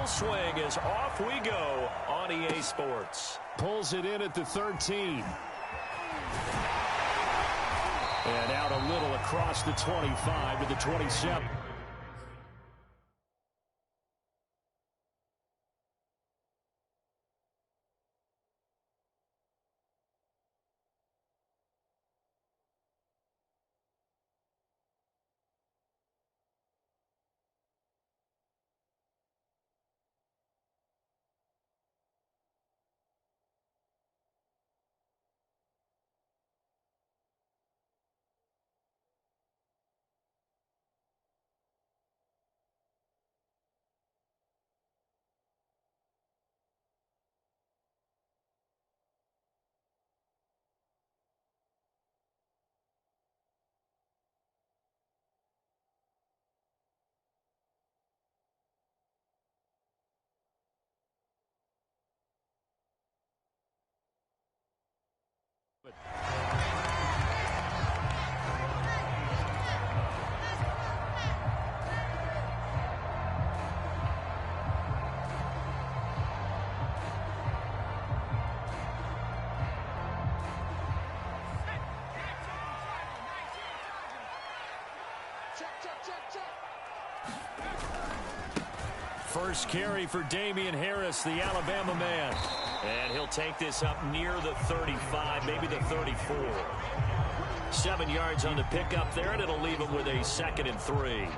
full swing as off we go on EA Sports. Pulls it in at the 13. And out a little across the 25 to the 27. First carry for Damian Harris, the Alabama man. And he'll take this up near the 35, maybe the 34. 7 yards on the pickup there, and it'll leave him with a 2nd and 3.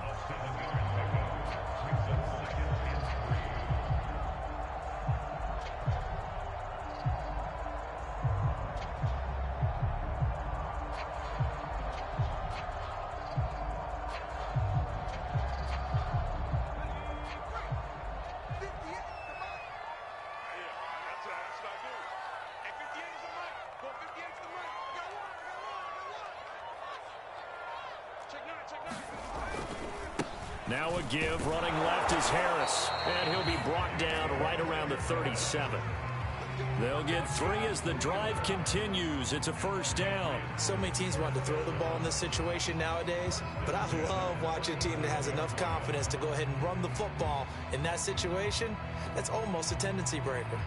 Now a give, running left is Harris, and he'll be brought down right around the 37. They'll get 3 as the drive continues. It's a first down. So many teams want to throw the ball in this situation nowadays, but I love watching a team that has enough confidence to go ahead and run the football in that situation. That's almost a tendency breaker.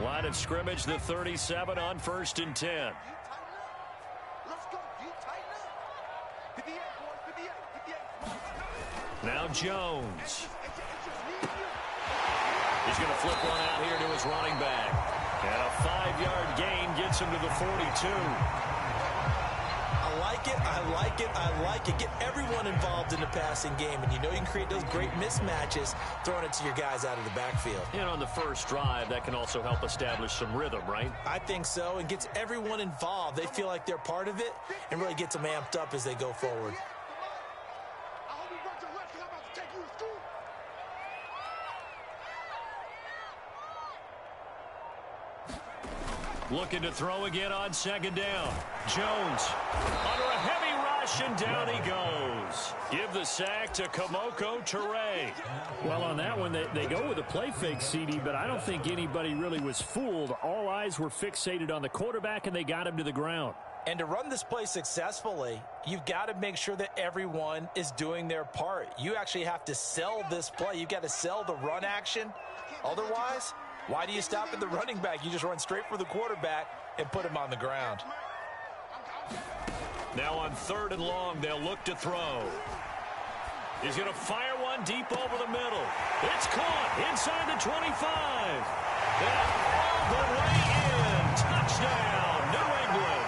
Line of scrimmage, the 37 on 1st and 10. Now Jones. He's going to flip one out here to his running back. And a 5-yard gain gets him to the 42. I like it, I like it, I like it. Get everyone involved in the passing game, and you know you can create those great mismatches throwing it to your guys out of the backfield. And on the first drive, that can also help establish some rhythm, right? I think so, and gets everyone involved. They feel like they're part of it and really gets them amped up as they go forward. Looking to throw again on 2nd down. Jones under a heavy rush, and down he goes. Give the sack to Kamoko Toure. Well, on that one, they go with a play fake, CD, but I don't think anybody really was fooled. All eyes were fixated on the quarterback, and they got him to the ground. And to run this play successfully, you've got to make sure that everyone is doing their part. You actually have to sell this play. You've got to sell the run action. Otherwise, why do you stop at the running back? You just run straight for the quarterback and put him on the ground. Now on 3rd and long, they'll look to throw. He's going to fire one deep over the middle. It's caught inside the 25. And all the way in. Touchdown, New England.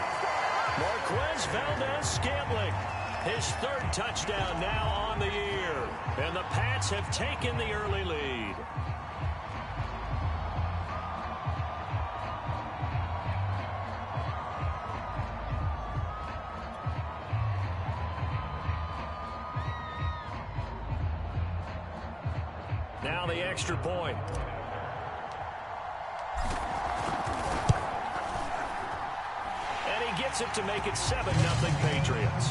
Marquez Valdez-Scantling. His 3rd touchdown now on the year. And the Pats have taken the early lead. Now the extra point. And he gets it to make it 7-0 Patriots.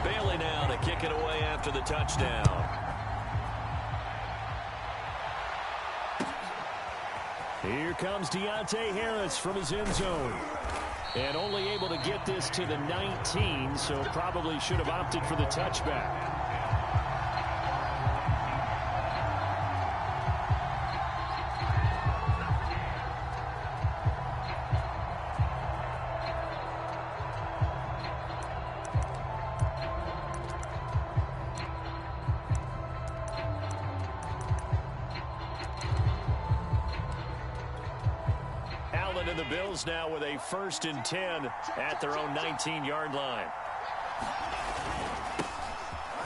Bailey now to kick it away after the touchdown. Here comes Deontay Harris from his end zone. And only able to get this to the 19, so probably should have opted for the touchback. And the Bills now with a 1st and 10 at their own 19-yard line.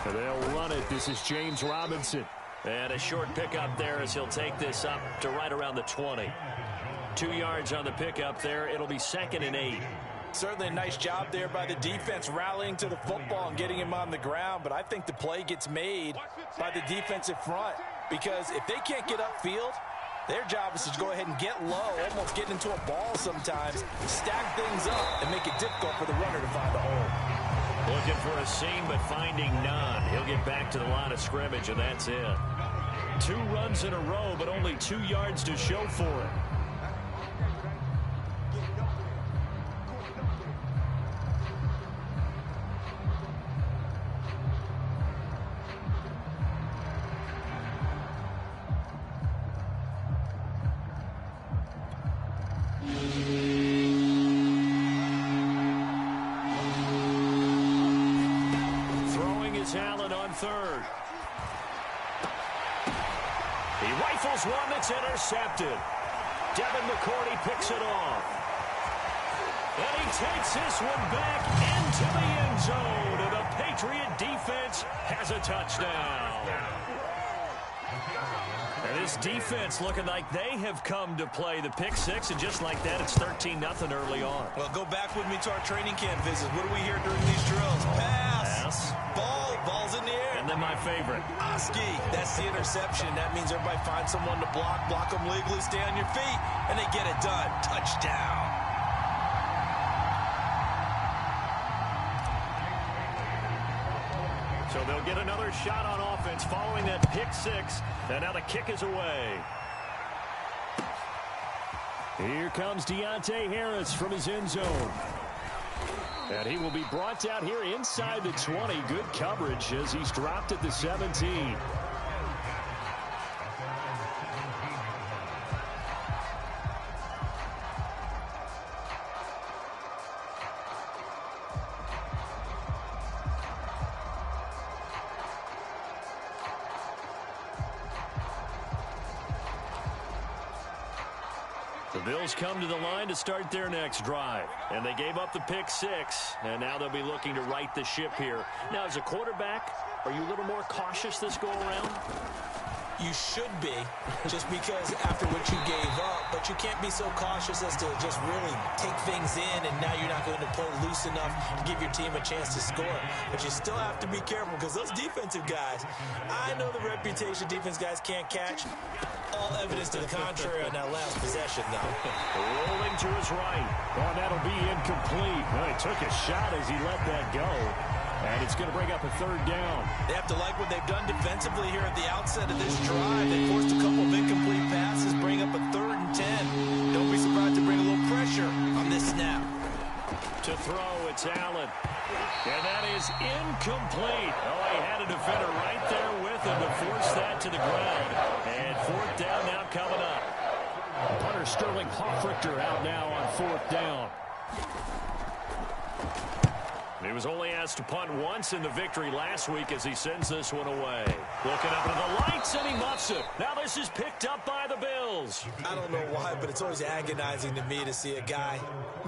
And they'll run it. This is James Robinson. And a short pickup there as he'll take this up to right around the 20. 2 yards on the pickup there. It'll be 2nd and 8. Certainly a nice job there by the defense rallying to the football and getting him on the ground. But I think the play gets made by the defensive front, because if they can't get upfield, their job is to go ahead and get low, almost get into a ball sometimes, stack things up, and make it difficult for the runner to find a hole. Looking for a seam, but finding none. He'll get back to the line of scrimmage, and that's it. 2 runs in a row, but only 2 yards to show for it. Allen on 3rd. He rifles one that's intercepted. Devin McCourty picks it off. And he takes this one back into the end zone. And the Patriot defense has a touchdown. And this defense looking like they have come to play the pick six, and just like that, it's 13-0 early on. Well, go back with me to our training camp visits. What do we hear during these drills? Pass. Ball's in the air. And then my favorite. Oski, that's the interception. That means everybody finds someone to block them legally, stay on your feet, and they get it done. Touchdown. So they'll get another shot on offense following that pick six. And now the kick is away. Here comes Deontay Harris from his end zone. And he will be brought down here inside the 20. Good coverage as he's dropped at the 17. The Bills come to the line to start their next drive. And they gave up the pick six. And now they'll be looking to right the ship here. Now, as a quarterback, are you a little more cautious this go-around? You should be, just because after what you gave up. But you can't be so cautious as to just really take things in, and now you're not going to play loose enough to give your team a chance to score. But you still have to be careful, because those defensive guys, I know the reputation defense guys can't catch. All evidence to the contrary on that last possession, though. Rolling to his right. Oh, that'll be incomplete. Well, he took a shot as he let that go. And it's going to bring up a third down. They have to like what they've done defensively here at the outset of this drive. They forced a couple of incomplete passes, bring up a 3rd and 10. Don't be surprised to bring a little pressure on this snap. To throw, it's Allen. And that is incomplete. Oh, he had a defender right there with him to force that to the ground. And 4th down now coming up. Punter Sterling Hoffrichter out now on 4th down. He was only asked to punt once in the victory last week as he sends this one away. Looking up at the lights, and he muffs it. Now this is picked up by the Bills. I don't know why, but it's always agonizing to me to see a guy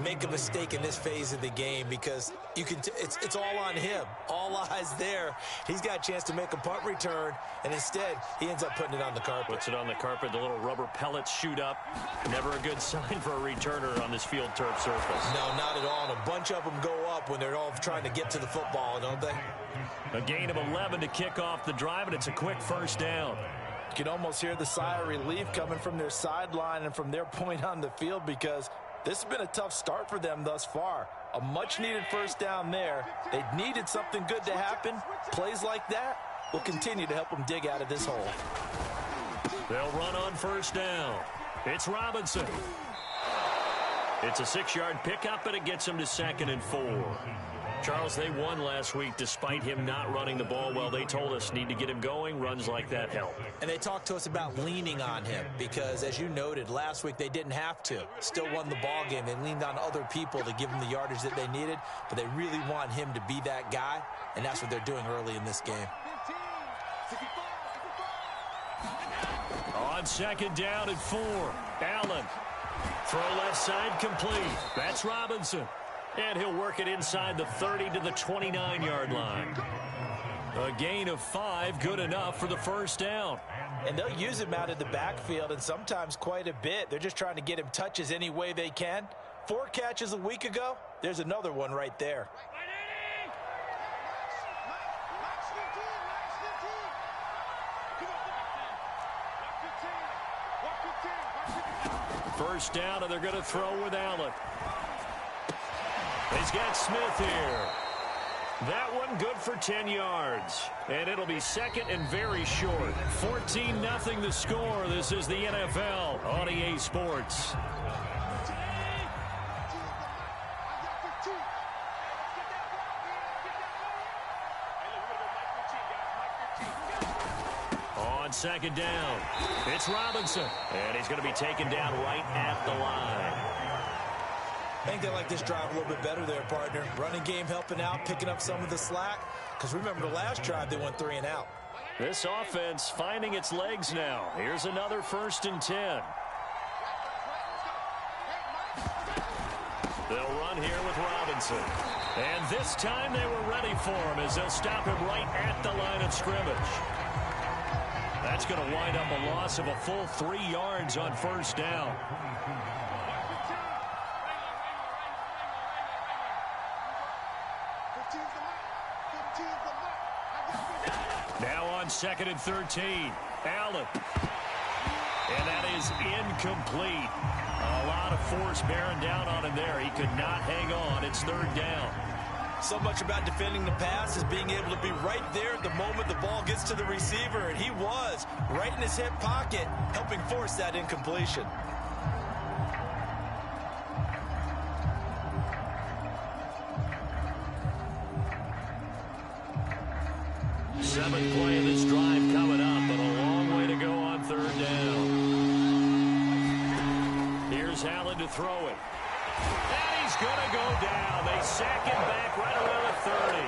make a mistake in this phase of the game, because you can it's all on him. All eyes there. He's got a chance to make a punt return, and instead he ends up putting it on the carpet. Puts it on the carpet. The little rubber pellets shoot up. Never a good sign for a returner on this field turf surface. No, not at all. And a bunch of them go up when they're all trying to get to the football, don't they? A gain of 11 to kick off the drive, and it's a quick 1st down. You can almost hear the sigh of relief coming from their sideline and from their point on the field, because this has been a tough start for them thus far. A much-needed 1st down there. They needed something good to happen. Plays like that will continue to help them dig out of this hole. They'll run on first down. It's Robinson. It's a 6-yard pickup, and it gets him to 2nd and 4. Charles, they won last week despite him not running the ball well. They told us need to get him going. Runs like that help. And they talked to us about leaning on him because, as you noted, last week they didn't have to. Still won the ball game. They leaned on other people to give him the yardage that they needed, but they really want him to be that guy, and that's what they're doing early in this game. On 2nd down and 4, Allen. Throw left side complete. That's Robinson. And he'll work it inside the 30 to the 29-yard line. A gain of 5, good enough for the first down. And they'll use him out of the backfield, and sometimes quite a bit. They're just trying to get him touches any way they can. 4 catches a week ago. There's another one right there. First down, and they're going to throw with Allen. He's got Smith here. That one good for 10 yards. And it'll be 2nd and very short. 14-0 the score. This is the NFL on EA Sports. On 2nd down, it's Robinson. And he's going to be taken down right at the line. I think they like this drive a little bit better there, partner. Running game helping out, picking up some of the slack. Because remember, the last drive, they went 3 and out. This offense finding its legs now. Here's another 1st and 10. They'll run here with Robinson. And this time they were ready for him as they'll stop him right at the line of scrimmage. That's going to wind up a loss of a full 3 yards on first down. Now on 2nd and 13, Allen. And that is incomplete. A lot of force bearing down on him there. He could not hang on. It's 3rd down. So much about defending the pass is being able to be right there at the moment the ball gets to the receiver, and he was right in his hip pocket, helping force that incompletion. Seventh play of this drive coming up, but a long way to go on 3rd down. Here's Allen to throw it. And he's going to go down. They sack him back right around the 30.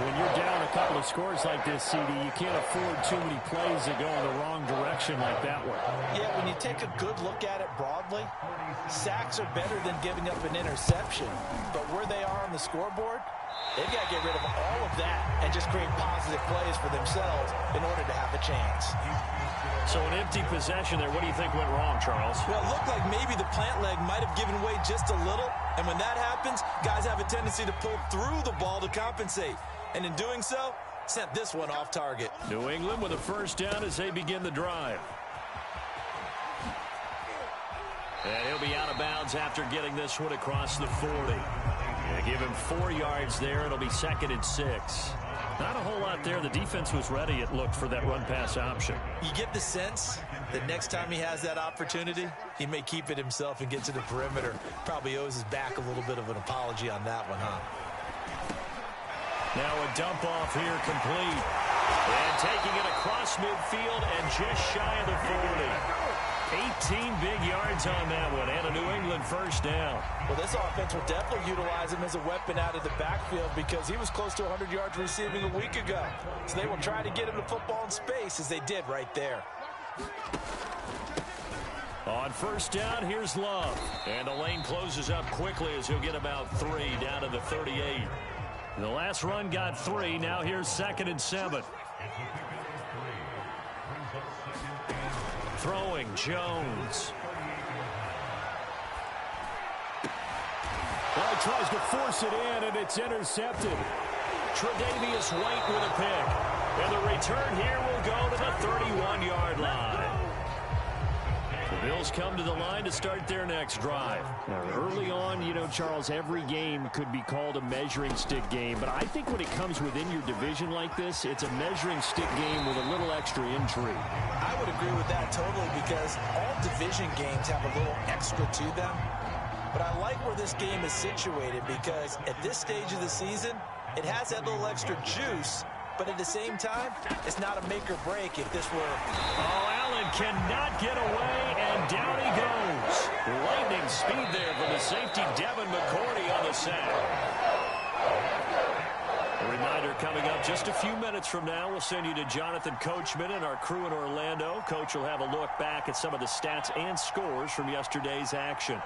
When you're down a couple of scores like this, CD, you can't afford too many plays that go in the wrong direction like that one. Yeah, when you take a good look at it broadly, sacks are better than giving up an interception. But where they are on the scoreboard, they've got to get rid of all of that and just create positive plays for themselves in order to have a chance. So an empty possession there. What do you think went wrong, Charles? Well, it looked like maybe the plant leg might have given way just a little. And when that happens, guys have a tendency to pull through the ball to compensate. And in doing so, sent this one off target. New England with a first down as they begin the drive. And he'll be out of bounds after getting this one across the 40. Give him 4 yards there. It'll be 2nd and 6. Not a whole lot there. The defense was ready, it looked, for that run-pass option. You get the sense that next time he has that opportunity, he may keep it himself and get to the perimeter. Probably owes his back a little bit of an apology on that one, huh? Now a dump off here complete. And taking it across midfield and just shy of the 40. 18 big yards on that one, and a New England first down. Well, this offense will definitely utilize him as a weapon out of the backfield because he was close to 100 yards receiving a week ago. So they will try to get him the football in space as they did right there. On first down, here's Love. And the lane closes up quickly as he'll get about 3 down to the 38. The last run got 3. Now here's 2nd and 7. Throwing, Jones. Well, he tries to force it in, and it's intercepted. Tre'Davious White with a pick. And the return here will go to the 31-yard line. The Bills Bills come to the line to start their next drive. Now, early on, you know, Charles, every game could be called a measuring stick game. But I think when it comes within your division like this, it's a measuring stick game with a little extra intrigue. I would agree with that totally because all division games have a little extra to them. But I like where this game is situated because at this stage of the season, it has that little extra juice. But at the same time, it's not a make or break if this were... Oh, Allen cannot get away, and down he goes. Lightning speed there for the safety, Devin McCourty on the sack. A reminder coming up just a few minutes from now. We'll send you to Jonathan Coachman and our crew in Orlando. Coach will have a look back at some of the stats and scores from yesterday's action.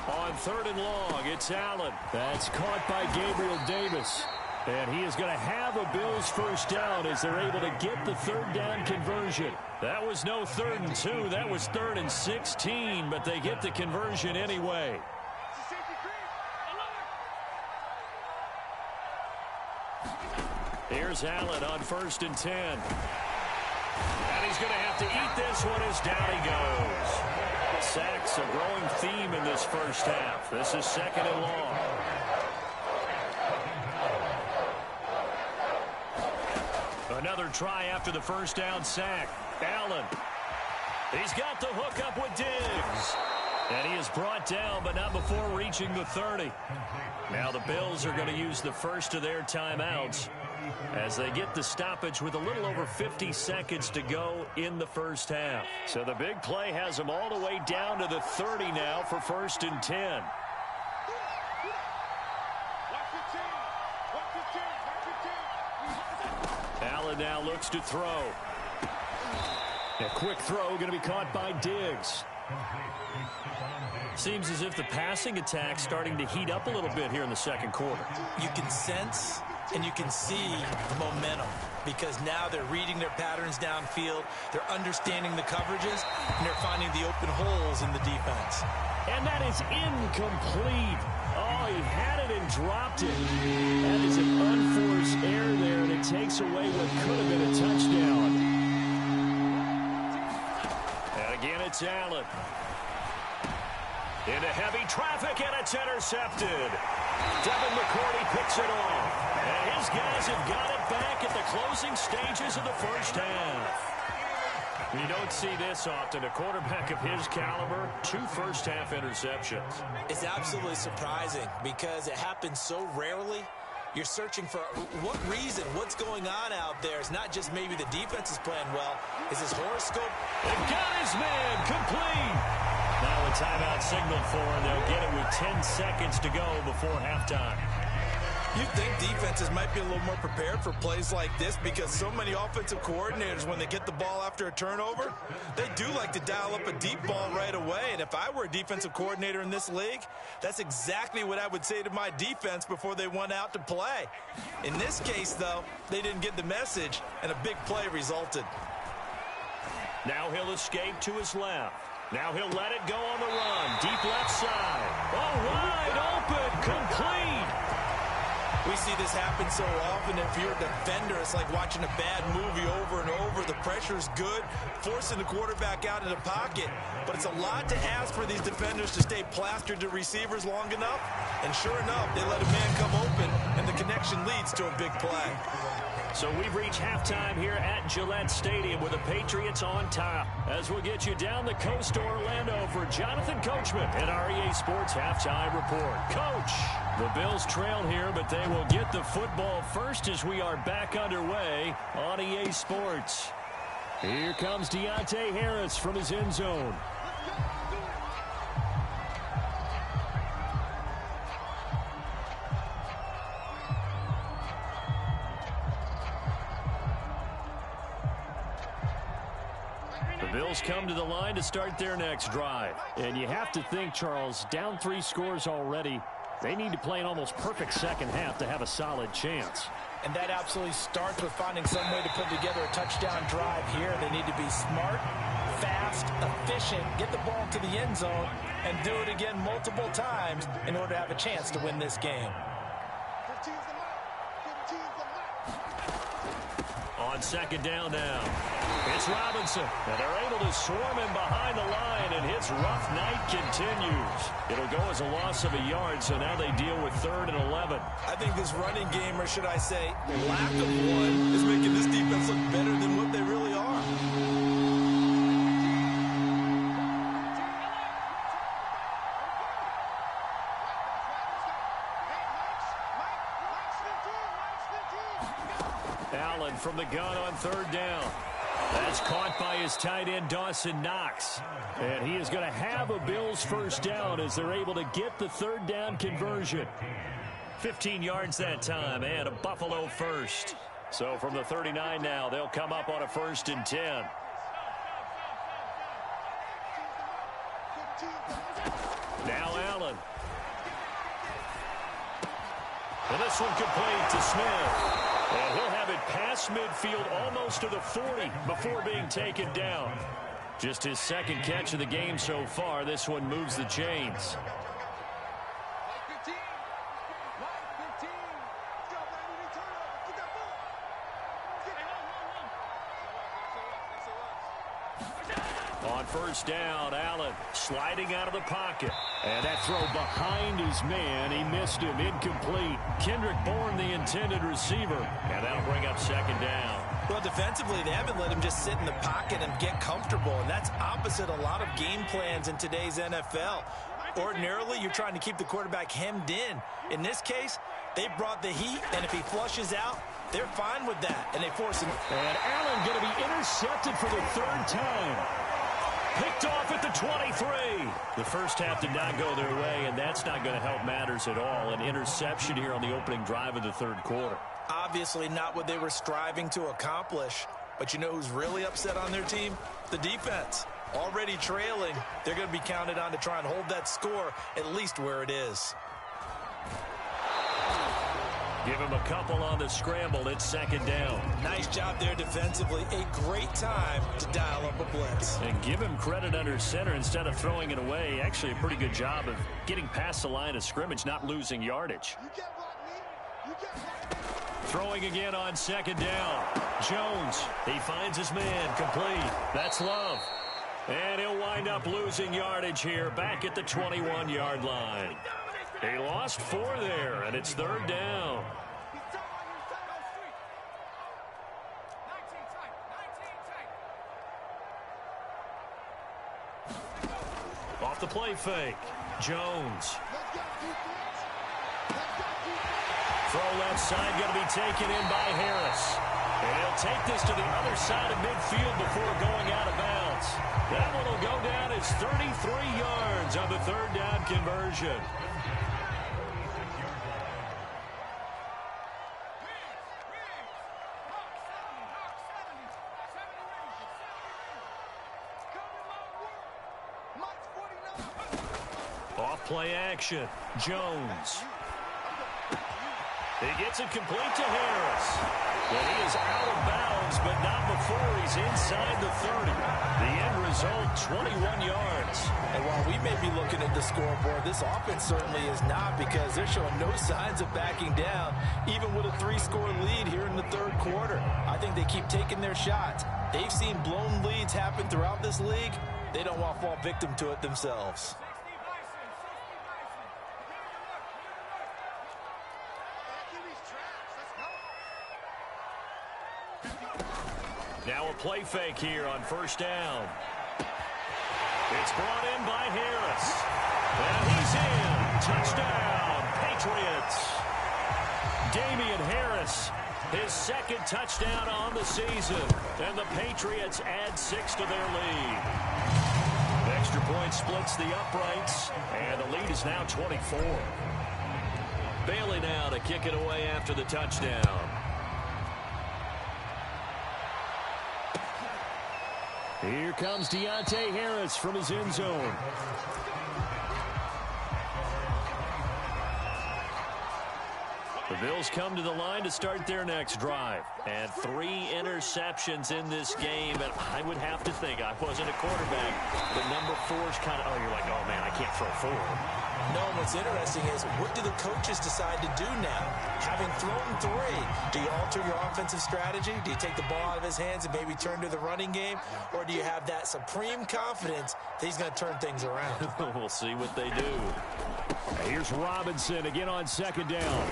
On 3rd and long, it's Allen. That's caught by Gabriel Davis. And he is going to have a Bills first down as they're able to get the 3rd down conversion. That was no 3rd and 2. That was 3rd and 16, but they get the conversion anyway. Here's Allen on 1st and 10. And he's going to have to eat this one as down he goes. Sacks, a growing theme in this first half. This is 2nd and long. Another try after the first down sack. Allen. He's got the hook up with Diggs. And he is brought down, but not before reaching the 30. Now the Bills are going to use the first of their timeouts as they get the stoppage with a little over 50 seconds to go in the first half. So the big play has them all the way down to the 30 now for 1st and 10. Allen now looks to throw. A quick throw going to be caught by Diggs. Seems as if the passing attack's starting to heat up a little bit here in the 2nd quarter. You can sense and you can see the momentum because now they're reading their patterns downfield, they're understanding the coverages, and they're finding the open holes in the defense. And that is incomplete. Oh, he had it and dropped it. That is an unforced error there, and it takes away what could have been a touchdown. And again, it's Allen. Into heavy traffic, and it's intercepted. Devin McCourty picks it off. And his guys have got it back at the closing stages of the first half. You don't see this often. A quarterback of his caliber, 2 first-half interceptions. It's absolutely surprising because it happens so rarely. You're searching for what reason, what's going on out there. It's not just maybe the defense is playing well. Is his horoscope? They've got his man complete. Now a timeout signaled for, and they'll get it with 10 seconds to go before halftime. You think defenses might be a little more prepared for plays like this because so many offensive coordinators, when they get the ball after a turnover, they do like to dial up a deep ball right away. And if I were a defensive coordinator in this league, that's exactly what I would say to my defense before they went out to play. In this case, though, they didn't get the message, and a big play resulted. Now he'll escape to his left. Now he'll let it go on the run. Deep left side. Oh, wide open. Complete. We see this happen so often. If you're a defender, it's like watching a bad movie over and over. The pressure's good, forcing the quarterback out of the pocket. But it's a lot to ask for these defenders to stay plastered to receivers long enough. And sure enough, they let a man come open, and the connection leads to a big play. So we've reached halftime here at Gillette Stadium with the Patriots on top. As we'll get you down the coast to Orlando for Jonathan Coachman and our EA Sports Halftime Report. Coach, the Bills trail here, but they will get the football first as we are back underway on EA Sports. Here comes Deontay Harris from his end zone. Bills come to the line to start their next drive. And you have to think, Charles, down 3 scores already. They need to play an almost perfect second half to have a solid chance. And that absolutely starts with finding some way to put together a touchdown drive here. They need to be smart, fast, efficient, get the ball to the end zone, and do it again multiple times in order to have a chance to win this game. On On second down now, it's Robinson. And they're able to swarm him behind the line, and his rough night continues. It'll go as a loss of a yard, so now they deal with 3rd and 11. I think this running game, or should I say lack of one, is making this defense look better than what they really are. Allen from the gun on 3rd down. That's caught by his tight end, Dawson Knox. And he is going to have a Bills first down as they're able to get the 3rd down conversion. 15 yards that time and a Buffalo first. So from the 39 now, they'll come up on a 1st and 10. Now Allen. And this one complete to Smith. And he'll have it past midfield almost to the 40 before being taken down. Just his 2nd catch of the game so far. This one moves the chains. On 1st down, Allen sliding out of the pocket. And that throw behind his man. He missed him. Incomplete. Kendrick Bourne, the intended receiver. And that'll bring up 2nd down. Well, defensively, they haven't let him just sit in the pocket and get comfortable. And that's opposite a lot of game plans in today's NFL. Ordinarily, you're trying to keep the quarterback hemmed in. In this case, they brought the heat, and if he flushes out, they're fine with that. And they force him. And Allen going to be intercepted for the 3rd time. Picked off at the 23. The first half did not go their way, and that's not going to help matters at all. An interception here on the opening drive of the 3rd quarter. Obviously not what they were striving to accomplish. But you know who's really upset on their team? The defense. Already trailing, they're going to be counted on to try and hold that score at least where it is. Give him a couple on the scramble. It's 2nd down. Nice job there defensively. A great time to dial up a blitz. And give him credit under center instead of throwing it away. Actually a pretty good job of getting past the line of scrimmage, not losing yardage. Throwing again on 2nd down. Jones, he finds his man, complete. That's Love. And he'll wind up losing yardage here back at the 21-yard line. He lost 4 there, and it's 3rd down. Off the play fake, Jones. Throw left side going to be taken in by Harris. And he'll take this to the other side of midfield before going out of bounds. That one will go down as 33 yards on the 3rd down conversion. Off play action, Jones. He gets it complete to Harris. And he is out of bounds, but not before he's inside the 30. The end result, 21 yards. And while we may be looking at the scoreboard, this offense certainly is not, because they're showing no signs of backing down, even with a 3-score lead here in the 3rd quarter. I think they keep taking their shots. They've seen blown leads happen throughout this league. They don't want to fall victim to it themselves. Now a play fake here on 1st down. It's brought in by Harris. And he's in. Touchdown, Patriots. Damian Harris, his 2nd touchdown on the season. And the Patriots add 6 to their lead. Extra point splits the uprights. And the lead is now 24. Bailey now to kick it away after the touchdown. Here comes Deontay Harris from his end zone. The Bills come to the line to start their next drive. And 3 interceptions in this game. And I would have to think, I wasn't a quarterback, but number 4's kind of, you're like, oh, man, I can't throw 4. No, and what's interesting is, what do the coaches decide to do now? Having thrown 3, do you alter your offensive strategy? Do you take the ball out of his hands and maybe turn to the running game? Or do you have that supreme confidence that he's going to turn things around? We'll see what they do. Here's Robinson again on 2nd down.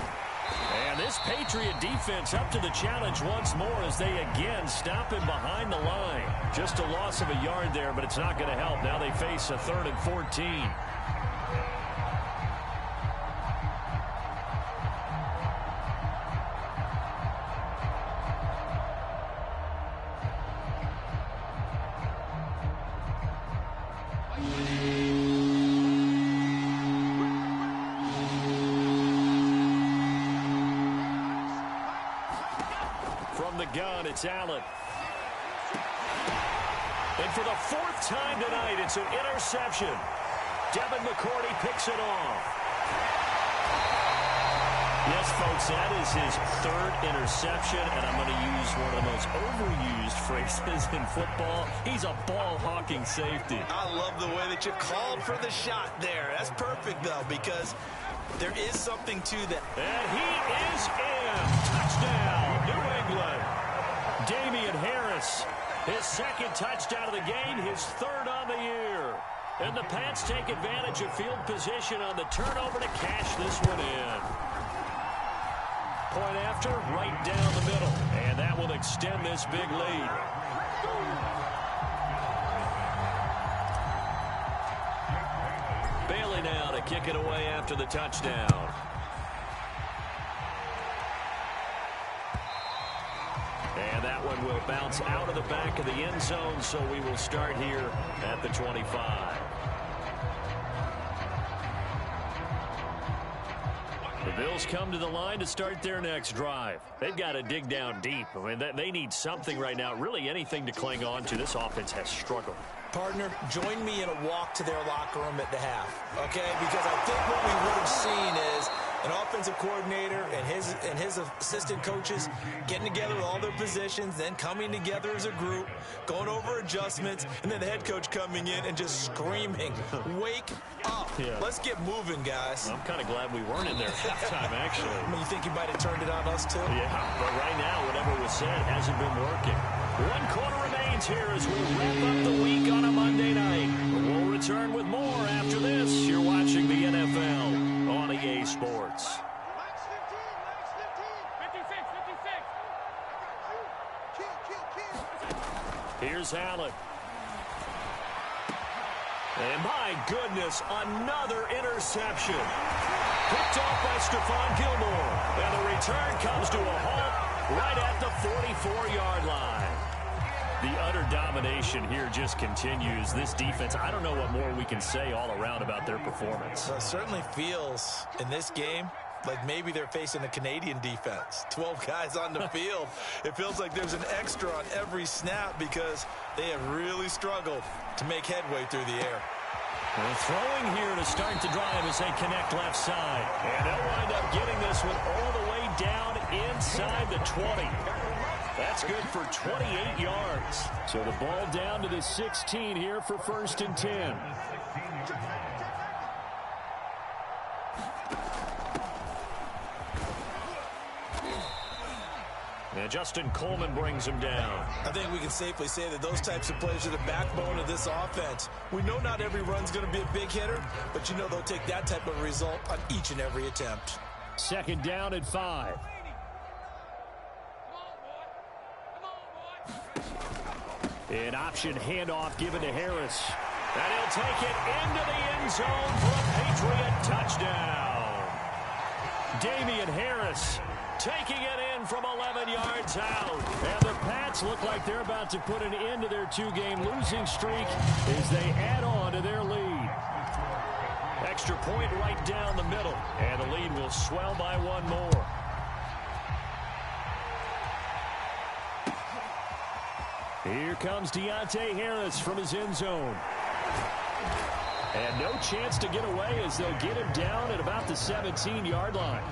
And this Patriot defense up to the challenge once more as they again stop him behind the line. Just a loss of a yard there, but it's not going to help. Now they face a 3rd and 14. From the gun, it's Allen. And for the 4th time tonight, it's an interception. Devin McCourty picks it off. Yes, folks, that is his 3rd interception, and I'm going to use one of the most overused phrases in football. He's a ball-hawking safety. I love the way that you called for the shot there. That's perfect, though, because there is something to that. And he is in. Touchdown, New England. Damian Harris, his 2nd touchdown of the game, his 3rd on the year. And the Pats take advantage of field position on the turnover to cash this one in. Point after, right down the middle. And that will extend this big lead. Bailey now to kick it away after the touchdown. And that one will bounce out of the back of the end zone, so we will start here at the 25. The Bills come to the line to start their next drive. They've got to dig down deep. I mean, they need something right now, really anything to cling on to. This offense has struggled. Partner, join me in a walk to their locker room at the half, okay? Because I think what we would have seen is an offensive coordinator and his assistant coaches getting together with all their positions, then coming together as a group, going over adjustments, and then the head coach coming in and just screaming, wake up. Yeah. Let's get moving, guys. I'm kind of glad we weren't in there halftime, actually. I mean, you think he might have turned it on us, too? Yeah, but right now, whatever was said hasn't been working. 1 quarter remains here as we wrap up the week on a Monday night. We'll return with more after this. You're watching the NFL on EA Sports. Here's Allen. And my goodness, another interception. Picked off by Stephon Gilmore. And the return comes to a halt right at the 44-yard line. The utter domination here just continues. This defense, I don't know what more we can say all around about their performance. Well, it certainly feels in this game like maybe they're facing a Canadian defense. 12 guys on the field. It feels like there's an extra on every snap because they have really struggled to make headway through the air. They're throwing here to start the drive as they connect left side. And they'll wind up getting this one all the way down inside the 20. That's good for 28 yards. So the ball down to the 16 here for 1st and 10. And Justin Coleman brings him down. I think we can safely say that those types of plays are the backbone of this offense. We know not every run's going to be a big hitter, but you know they'll take that type of result on each and every attempt. 2nd down and 5. An option handoff given to Harris. And he'll take it into the end zone for a Patriot touchdown. Damian Harris taking it in from 11 yards out. And the Pats look like they're about to put an end to their 2-game losing streak as they add on to their lead. Extra point right down the middle. And the lead will swell by 1 more. Here comes Deontay Harris from his end zone. And no chance to get away as they'll get him down at about the 17-yard line.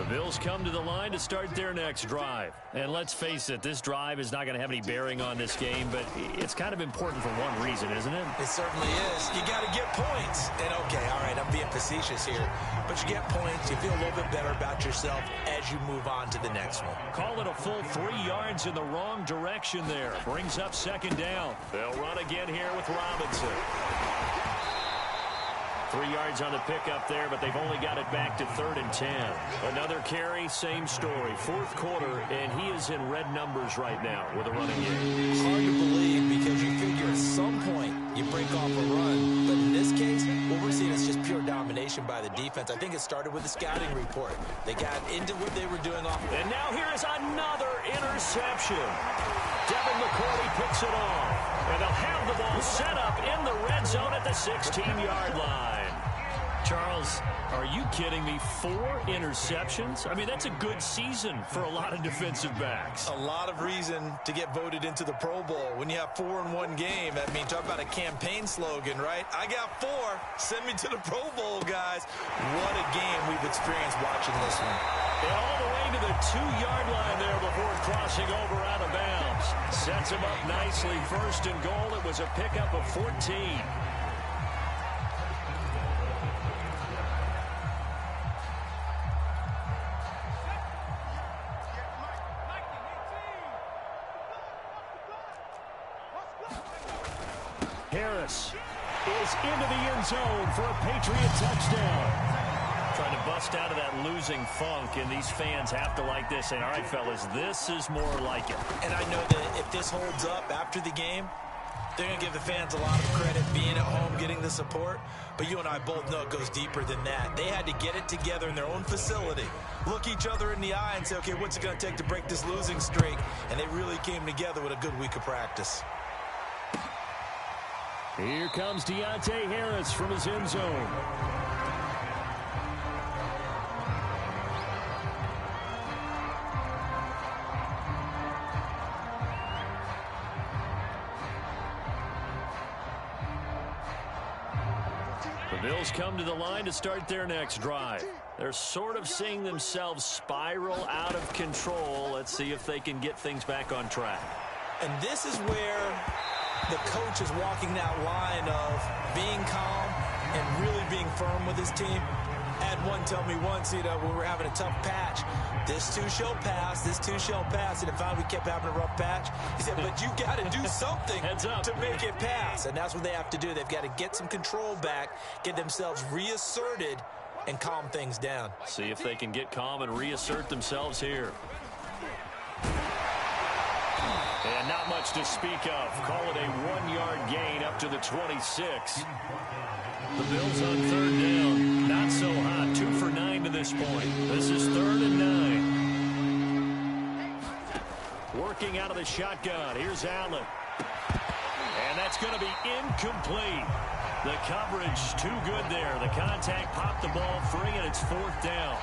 Bills come to the line to start their next drive. And let's face it, this drive is not going to have any bearing on this game, but it's kind of important for one reason, isn't it? It certainly is. You got to get points. And, okay, all right, I'm being facetious here. But you get points, you feel a little bit better about yourself as you move on to the next one. Call it a full 3 yards in the wrong direction there. Brings up second down. They'll run again here with Robinson. 3 yards on the pickup there, but they've only got it back to 3rd and 10. Another carry, same story. 4th quarter, and he is in red numbers right now with a running game. Hard to believe because you figure at some point you break off a run. But in this case, what we're seeing is just pure domination by the defense. I think it started with the scouting report. They got into what they were doing off. And now here is another interception. Devin McCourty picks it off. And they'll have the ball set up in the red zone at the 16-yard line. Charles, are you kidding me? 4 interceptions? I mean, that's a good season for a lot of defensive backs. A lot of reason to get voted into the Pro Bowl. When you have 4 in one game, I mean, talk about a campaign slogan, right? I got 4. Send me to the Pro Bowl, guys. What a game we've experienced watching this one. And all the way to the 2-yard line there before crossing over out of bounds. Sets him up nicely. 1st and goal. It was a pickup of 14. Harris is into the end zone for a Patriot touchdown. Trying to bust out of that losing funk, and these fans have to like this. And all right, fellas, this is more like it. And I know that if this holds up after the game, they're going to give the fans a lot of credit being at home, getting the support. But you and I both know it goes deeper than that. They had to get it together in their own facility, look each other in the eye and say, okay, what's it going to take to break this losing streak? And they really came together with a good week of practice. Here comes Deontay Harris from his end zone. The Bills come to the line to start their next drive. They're sort of seeing themselves spiral out of control. Let's see if they can get things back on track. And this is where the coach is walking that line of being calm and really being firm with his team. I had one tell me once, when we were having a tough patch, this too shall pass, this too shall pass. And if we kept having a rough patch, he said, but you got to do something to make it pass. And that's what they have to do. They've got to get some control back, get themselves reasserted, and calm things down. See if they can get calm and reassert themselves here. And not much to speak of. Call it a 1-yard gain up to the 26. The Bills on 3rd down. Not so hot. 2 for 9 to this point. This is 3rd and 9. Working out of the shotgun. Here's Allen. And that's going to be incomplete. The coverage too good there. The contact popped the ball free, and it's 4th down.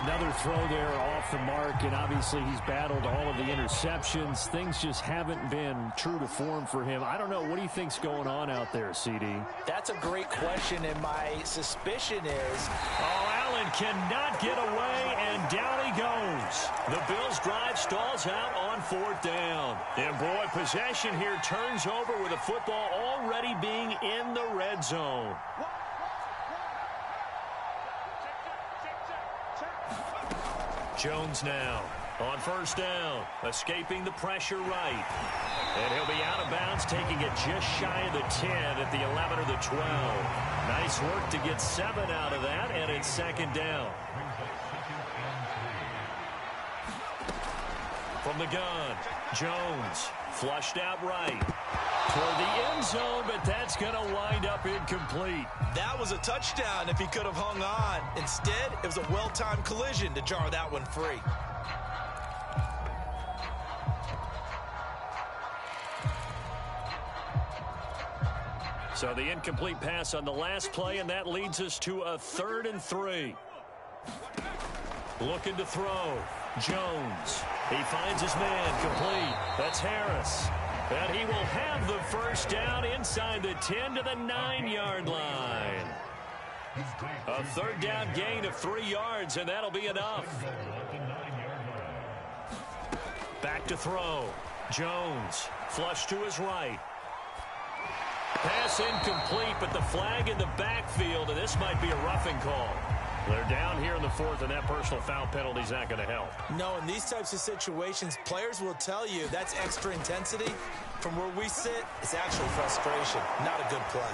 Another throw there off the mark, and obviously he's battled all of the interceptions. Things just haven't been true to form for him. I don't know. What do you think's going on out there, CD? That's a great question, and my suspicion is... Oh, Allen cannot get away, and down he goes. The Bills' drive stalls out on 4th down. And, boy, possession here turns over with the football already being in the red zone. Jones now on 1st down, escaping the pressure right. And he'll be out of bounds, taking it just shy of the 10 at the 11 or the 12. Nice work to get 7 out of that, and it's 2nd down. From the gun, Jones flushed out right toward the end zone, but that's going to wind up incomplete. That was a touchdown if he could have hung on. Instead, it was a well-timed collision to jar that one free. So the incomplete pass on the last play, and that leads us to a 3rd and 3. Looking to throw. Jones. He finds his man complete. That's Harris. And he will have the 1st down inside the 10 to the 9-yard line. A third down gain of 3 yards, and that'll be enough. Back to throw. Jones, flush to his right. Pass incomplete, but the flag in the backfield, and this might be a roughing call. They're down here in the fourth, and that personal foul penalty is not going to help. No, in these types of situations, players will tell you that's extra intensity. From where we sit, it's actually frustration, not a good play.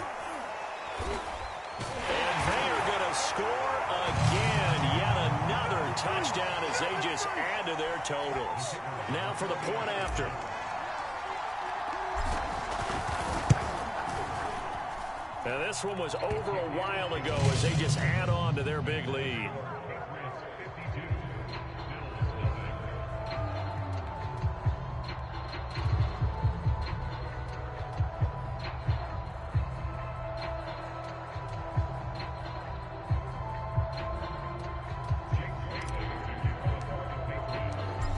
And they are going to score again. Yet another touchdown as they just add to their totals. Now for the point after. Now this one was over a while ago as they just add on to their big lead.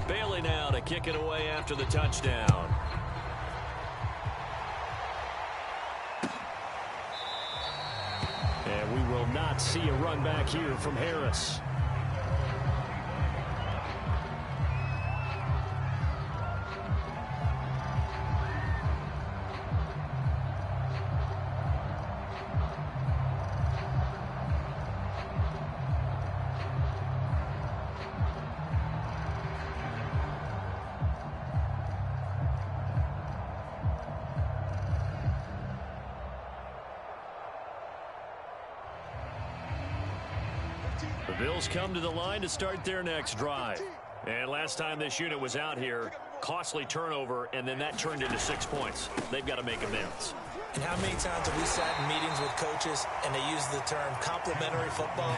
Bailey now to kick it away after the touchdown. And we will not see a run back here from Harris. The Bills come to the line to start their next drive. And last time this unit was out here, costly turnover, and then that turned into 6 points. They've got to make amends. And how many times have we sat in meetings with coaches and they use the term complementary football?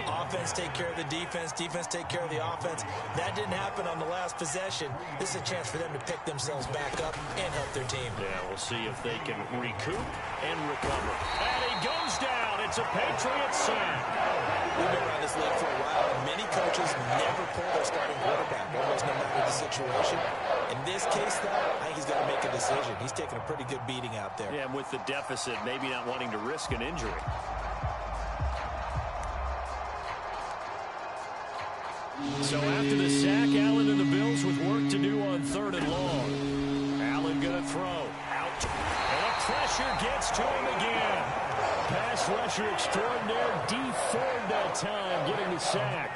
Offense take care of the defense, defense take care of the offense. That didn't happen on the last possession. This is a chance for them to pick themselves back up and help their team. Yeah, we'll see if they can recoup and recover. And he goes down. It's a Patriots sack. We've been around this league for a while, and many coaches never pull their starting quarterback, almost no matter the situation. In this case, though, I think he's got to make a decision. He's taking a pretty good beating out there. Yeah, with the deficit, maybe not wanting to risk an injury. So after the sack, Allen and the Bills with work to do on 3rd and long. Allen going to throw. Out. And the pressure gets to him again. Pass rusher extraordinaire, D Ford that time, getting the sack.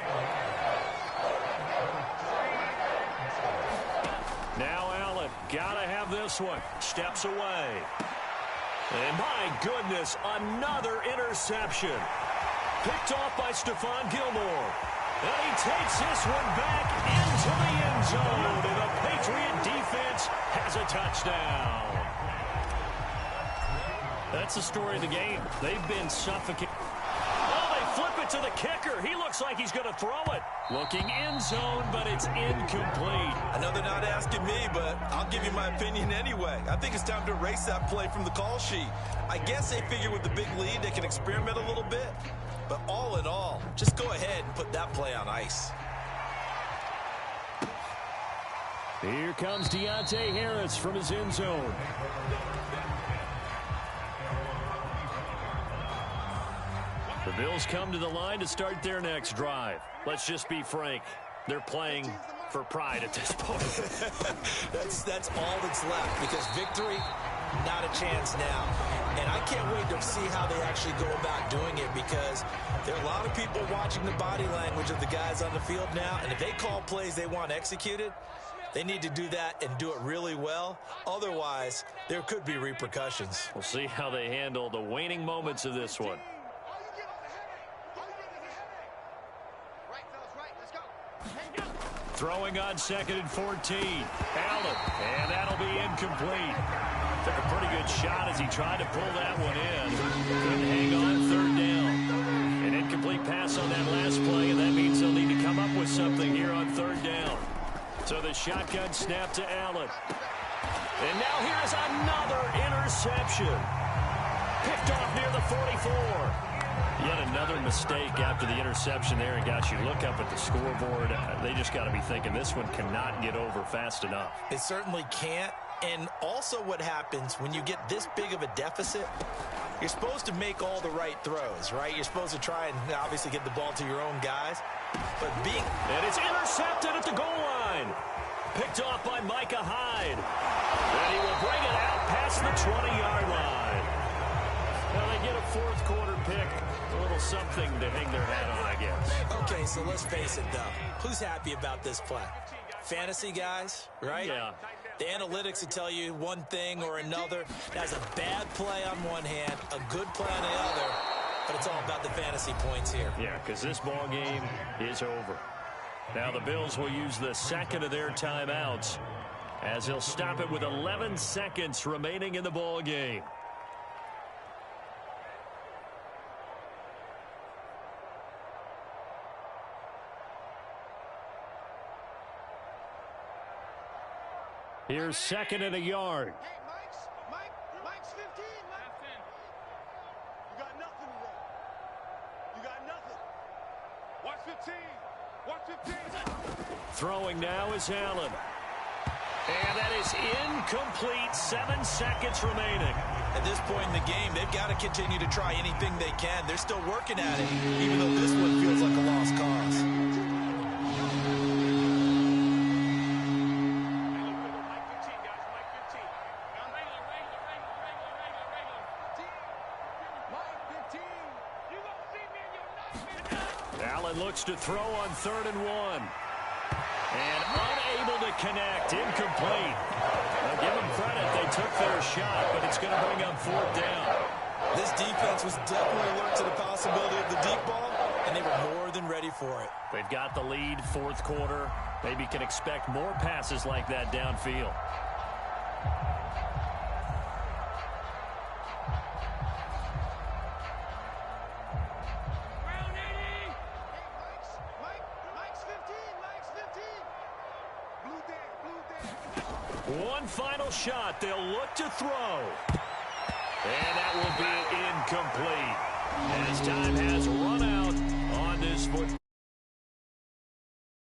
Now Allen, gotta have this one. Steps away. And my goodness, another interception. Picked off by Stephon Gilmore. And he takes this one back into the end zone. And the Patriot defense has a touchdown. That's the story of the game. They've been suffocating. Oh, they flip it to the kicker. He looks like he's going to throw it. Looking end zone, but it's incomplete. I know they're not asking me, but I'll give you my opinion anyway. I think it's time to erase that play from the call sheet. I guess they figure with the big lead they can experiment a little bit. But all in all, just go ahead and put that play on ice. Here comes Deontay Harris from his end zone. The Bills come to the line to start their next drive. Let's just be frank. They're playing for pride at this point. That's all that's left, because victory, not a chance now. And I can't wait to see how they actually go about doing it, because there are a lot of people watching the body language of the guys on the field now, and if they call plays they want executed, they need to do that and do it really well. Otherwise, there could be repercussions. We'll see how they handle the waning moments of this one. Throwing on 2nd and 14. Allen, and that'll be incomplete. Took a pretty good shot as he tried to pull that one in. Couldn't hang on 3rd down. An incomplete pass on that last play, and that means they'll need to come up with something here on 3rd down. So the shotgun snap to Allen. And now here's another interception. Picked off near the 44. Yet another mistake after the interception there, and got you look up at the scoreboard. They just got to be thinking this one cannot get over fast enough. It certainly can't. And also what happens when you get this big of a deficit, You're supposed to make all the right throws, right? You're supposed to try and obviously get the ball to your own guys. But And it's intercepted at the goal line. Picked off by Micah Hyde. And he will bring it out past the 20-yard line. Now they get a fourth quarter pick. A little something to hang their hat on, I guess. Okay, so let's face it, though. Who's happy about this play? Fantasy guys, right? Yeah. The analytics will tell you one thing or another. That's a bad play on one hand, a good play on the other, but it's all about the fantasy points here. Yeah, because this ball game is over. Now the Bills will use the second of their timeouts as they'll stop it with 11 seconds remaining in the ball game. Here's second and a yard. Hey, Mike's 15, Mike. You got nothing today. You got nothing. Watch 15. Watch 15. Throwing now is Allen. And that is incomplete. 7 seconds remaining. At this point in the game, they've got to continue to try anything they can. They're still working at it, even though this one feels like a lost cause. Looks to throw on 3rd and 1. And unable to connect. Incomplete. Now give them credit. They took their shot, but it's going to bring up 4th down. This defense was definitely alert to the possibility of the deep ball, and they were more than ready for it. They've got the lead, 4th quarter. Maybe can expect more passes like that downfield. One final shot. They'll look to throw. And that will be incomplete. As time has run out on this football.